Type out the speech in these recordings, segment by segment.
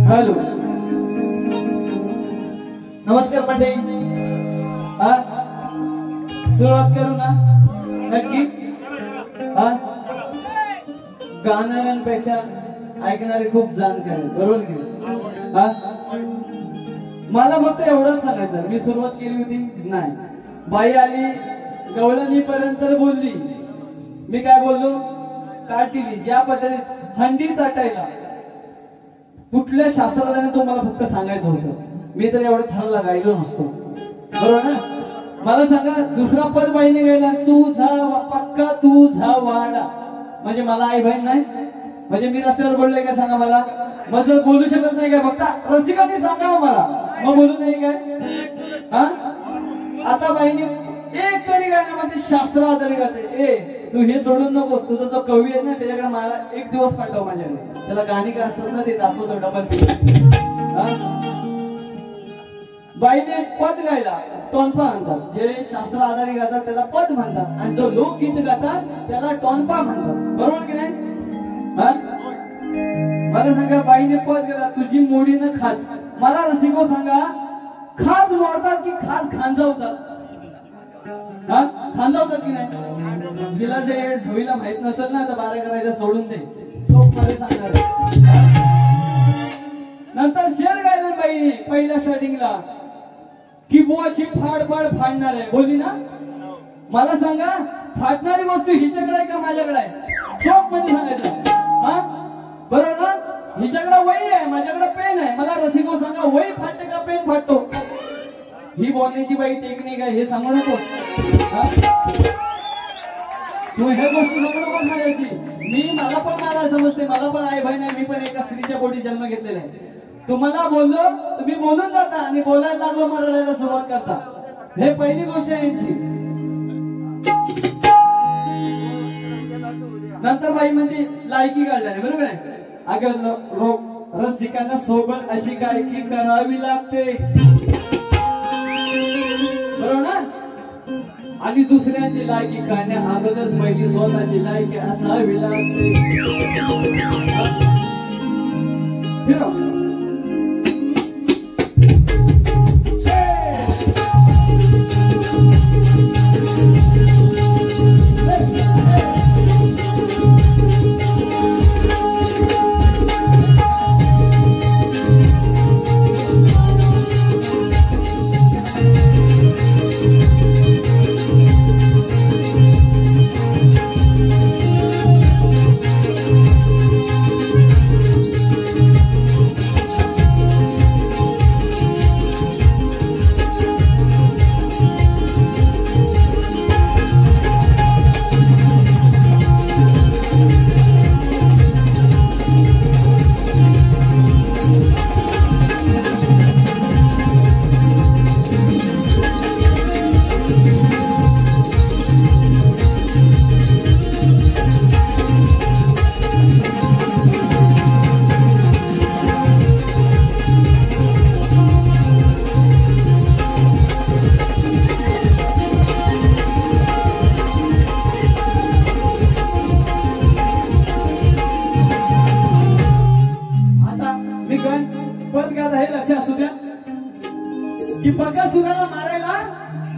Hello नमस्कार मंडळी. सुरुवात करू ना नक्की. गाणाऱ्यांपेक्षा ऐकणारे खूप जाणकार आहेत, बरोबर की मला फक्त एवढंच सांगायचं. मी सुरुवात केली होती नाही, बाई आली गवळणी पर्यंत बोलली. मी काय बोललो, काटिली ज्या पद्धतीत हंडी चाटायला कुठल्या शास्त्राने तुम्हाला फक्त सांगायचं होतं. मी तर एवढं थरला गायलो नसतो, बरोबर ना. मला सांगा, दुसरा पद बाईने गायला, तुझा पक्का तुझा वाडा. म्हणजे मला आई बहीण नाही, म्हणजे मी रस्त्यावर बोललोय काय सांगा मला. मग जर बोलू शकत नाही काय, फक्त रसिकांनी सांगावं मला, मग बोलू नाही काय. आता बाईने एक तरी गाण्यामध्ये शास्त्र आधारित गाते. ए तू हे सोडून नकोस, तुझा जो कवी आहे ना त्याच्याकडे मला एक दिवस पाठव माझ्याकडे. त्याला गाणी काय असतात ना ते दाखवतो डबल. बाईने पद गायला, टोनपा म्हणतात. जे शास्त्र आधारित गातात त्याला पद म्हणतात, आणि जो लोकगीत गातात त्याला टोनपा म्हणतात, बरोबर की नाही. मला सांगा, बाईने पद गायला, तुझी मोडी न खाज. मला रसिको सांगा, खाज मोडतात की खाज खांजवतात. खांजवतात की नाही. तिला जे झोईला माहित नसेल ना तर बारा करायचं सोडून दे, तो मध्ये सांगणार. नंतर शेर गायला बाईने पहिल्या स्टार्टिंगला, की बुवाची फाडफाड फाडणार आहे बोलली ना. मला सांगा, फाटणारी वस्तू हिच्याकडे आहे का माझ्याकडे आहे, चोक मध्ये सांगायचं. बरोबर ना. हिच्याकडे वही आहे, माझ्याकडे पेन आहे. मला रसिको सांगा, वही फाटते का पेन फाटतो. ही बोलण्याची बाई टेक्निक आहे, हे सांगू नको. तू हे गोष्टी सांगू नको माझ्याशी. मला पण समजते, मला पण आई बहीण आहे. मी पण एका स्त्रीच्या पोटी जन्म घेतलेला आहे. तुम्हाला बोललो तुम्ही बोलून जाता, आणि बोलायला लागलो मग रडायला सुरुवात करता. हे पहिली गोष्ट आहे यांची. नंतर बाई म्हणते लायकी काढल्याने, बरोबर आहे. अगं रसिकांना सोबत अशी गायकी करावी लागते, बरोबर ना. आणि दुसऱ्याची लायकी काढण्या अगोदर पहिली स्वतःची लायकी असावी लागते.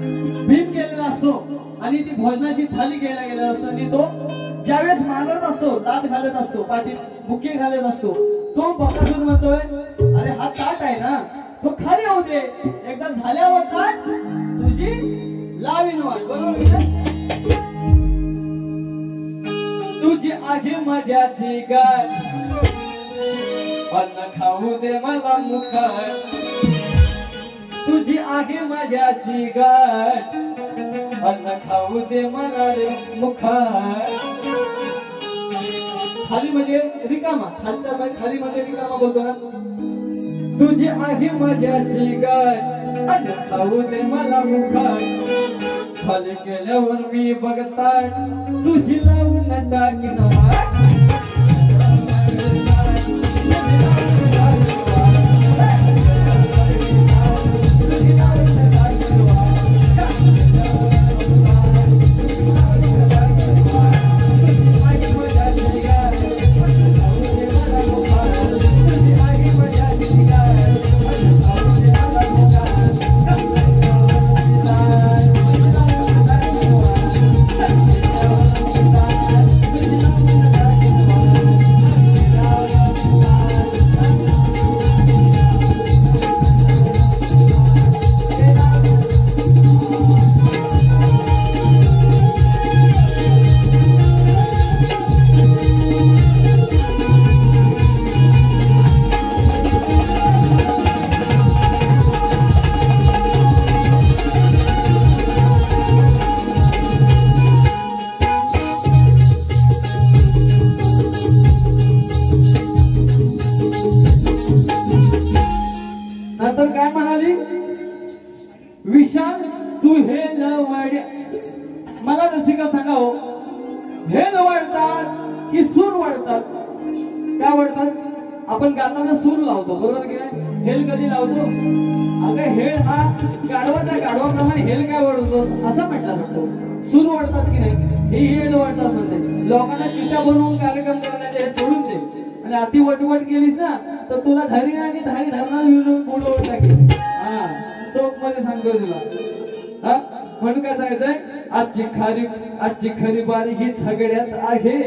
भीम गेलेला असतो आणि ती भोजनाची थाली घ्यायला गेलेला असतो आणि तो ज्यावेळेस मारत असतो, लात घालत असतो, पाठीत बुके घालत असतो, तो बकासूर म्हणतोय अरे हा ताट आहे ना तो खाली होऊ दे, एकदा झाल्यावर ताट तुझी लावीन वाट. बरोबर तुझी आहे माझ्याशी गाठ, अन्न खाऊ दे मला मुखात. तुझी आहे माझ्याशी गाठ, अन्न खाऊ दे मला रे मुखात. खाली म्हणजे रिकामा, खालचा बाई खाली म्हणजे रिकामा बोलतो ना. तुझी आहे माझ्याशी गाठ, अन्न खाऊ दे मला मुखात. खाली केल्यावर मी बघतात तुझी लावून टाकीन वाट. विशाल तू हे लवड्या, मला रसिका सांगा हो, हे वाढतात की सूर वाढतात? का वाढतात? आपण गाताना सूर लावतो बरोबर की नाही? हेल कधी लावतो? अगं हेल हा गाढवाचा गाढवाप्रमाणे हेल काय वाढवतो असं म्हटलं जातो. सूर वाढतात की नाही? हे हेल वाढतात म्हणते. लोकांना चिट्या बनवून कार्यक्रम करण्याचे हे सोडून दे आणि अति वटवट केलीस ना तर तुला धरी आणि धारी धरणार विनून बुडवून टाकेल. हा चौक मध्ये सांगतोय तुला. हा म्हणून काय सांगायचंय, आजची खरी बारी ही सगळ्यात आहे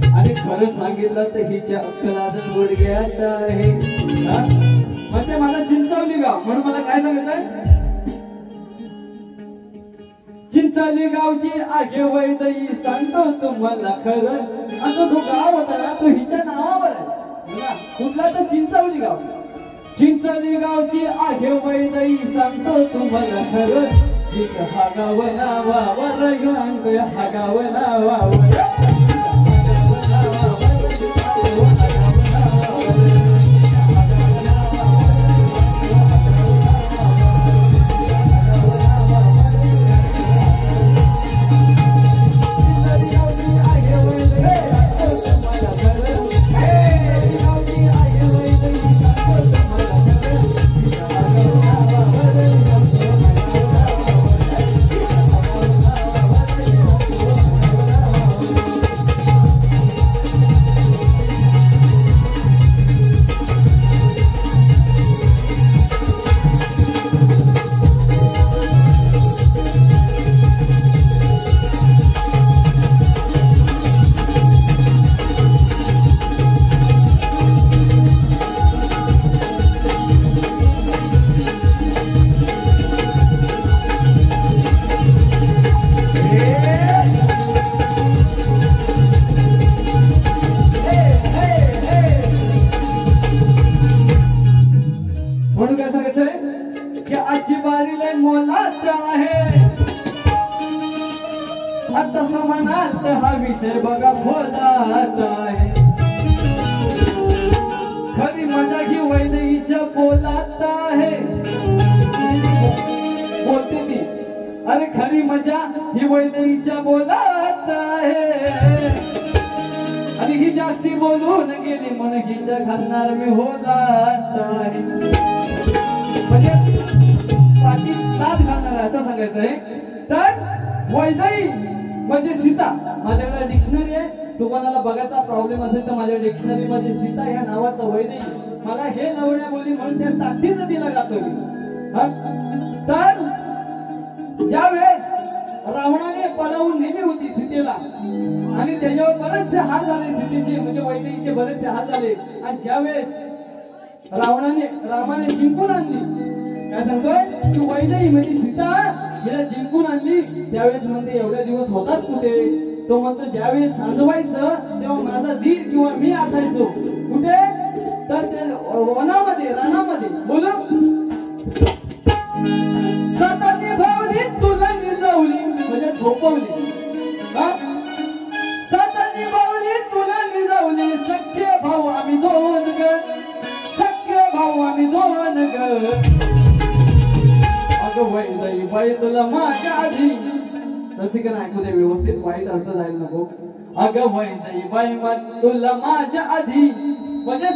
आणि खरं सांगितलं तर हिच्या अक्कलाजन गुडघ्यात आहे. म्हणजे मला चिंचावली गाव म्हणून मला काय सांगायचंय, चिंचावली गावची आहे वैदई सांगतो तुम्हाला खरं. आता जो गाव होता ना तो हिच्या नावावर आहे. कुठला तर चिंचावली गाव. चिंचावली गावची आहे वैदई सांगतो तुम्हाला खरं. हा गाव नावावर हा गाव नावावर. हा विषय बघा बोलात आहे. खरी मजा ही वैदईच्या बोलात आहे. बोलते ती, अरे खरी मजा ही वैदईच्या बोलात आहे. आणि ही जास्ती बोलून गेली म्हणून हिच्या घालणार मी होलात आहे. म्हणजे पाठी नाच घालणार असं सांगायचंय. तर वैदई म्हणजे सीता. माझ्याकडे डिक्शनरी आहे, तुम्हाला बघायचा प्रॉब्लेम असेल तर माझ्या डिक्शनरी मध्ये सीता या नावाचं वैदई. मला हे लवण्या बोली म्हणून त्या ताकदीचं तिला गातो. तर ज्यावेळेस रावणाने पळवून नेली होती सीतेला आणि त्याच्यावर बरेचसे हाल झाले सीतेचे म्हणजे वैदेहीचे बरेचसे हाल झाले आणि ज्यावेळेस रामाने जिंकून आणली काय सांगतोय की वैदेही म्हणजे सीता हिला जिंकून आणली त्यावेळेस म्हणते एवढे दिवस होताच कुठे तो म्हणतो ज्यावेळेस सांजवायचं तेव्हा माझा धीर किंवा मी असायचो कुठे तर वनामध्ये रानामध्ये बोल सता निभावली तुला निजावली म्हणजे झोपवली सता निभावली तुला निजावली सख्य भाऊ आम्ही दोन ग सख्य भाऊ आम्ही दोन ग अगं वैदाई बाई तुला माझ्या आधी रसिकन ऐकू दे व्यवस्थित वाईट अर्थ जायला नको अगं वैदाई बाई मग तुला माझ्या आधी म्हणजे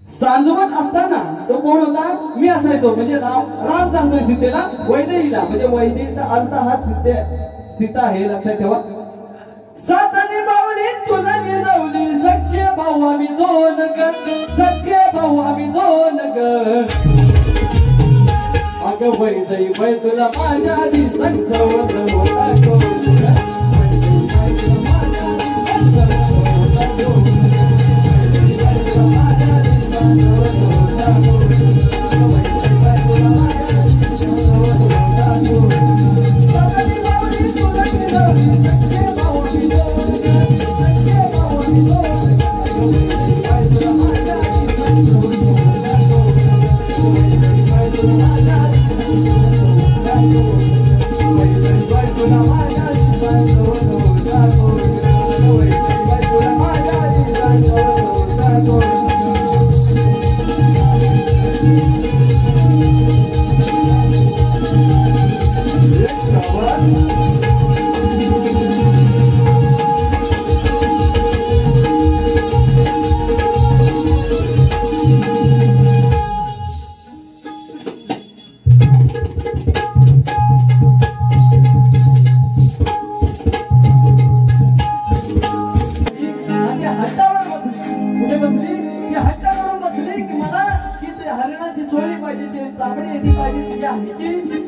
सांजवत असताना तो कोण होता मी असायचो म्हणजे राम सांगतोय सीतेला वैदेहीला म्हणजे वैदेहीचा अर्थ हा सीता आहे लक्षात ठेवा सात निभावली तुला निजावली सख्य भाऊ आम्ही दोन ग सख्य भाऊ आम्ही दोन ग अगं वैदेही बाई तुला माझ्या आधी संजवत होता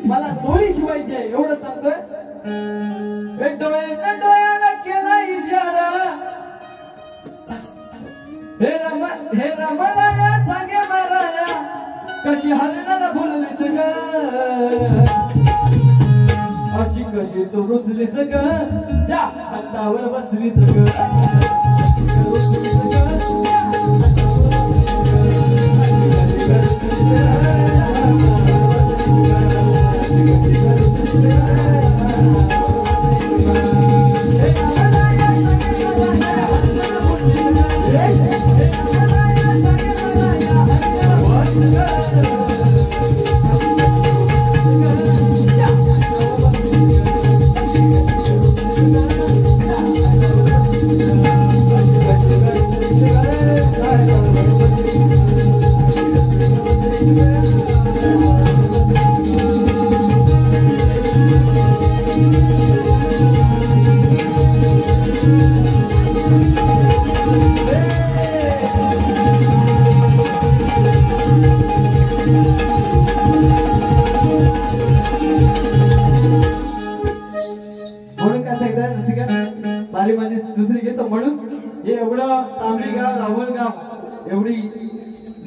मला चोळी शिवायची आहे एवढं सांगतोय डोळ्याला केला इशारा हे रमणाया सांगे माराया कशी हरणाला बोललीस ग अशी कशी तू रुसलीस ग त्या हातावर बसलीस ग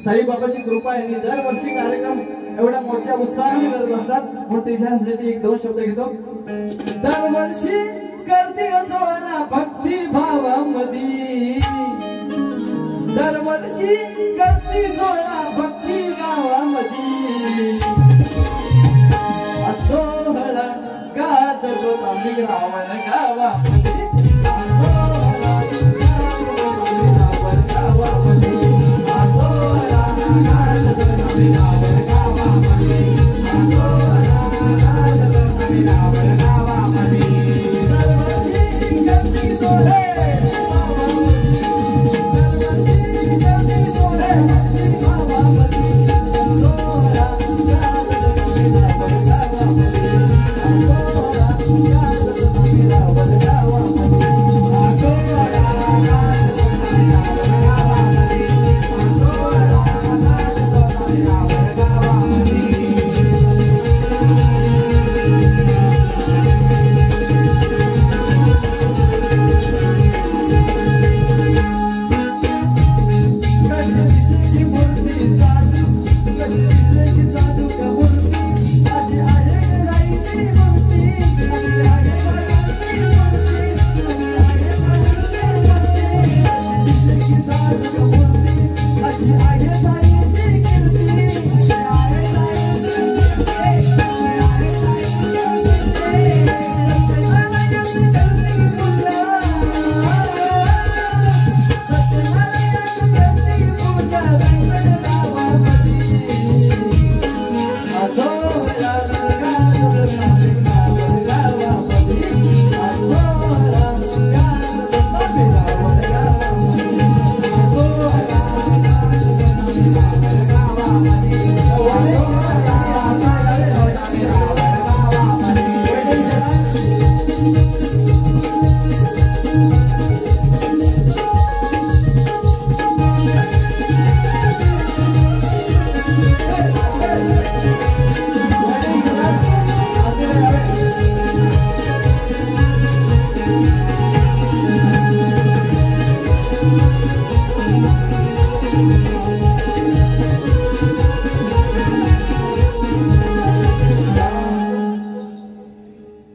साईबाबाची कृपा यांनी दरवर्षी कार्यक्रम एवढ्या मोठ्या उत्साहाने करत असतात म्हणून त्याच्यासाठी एक दोन शब्द घेतो दरवर्षी करते सोना भक्ती भावामध्ये दरवर्षी करते सोना भक्ती गावामध्ये सोहळा गात तो तांबी रावण गावामध्ये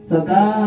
सदा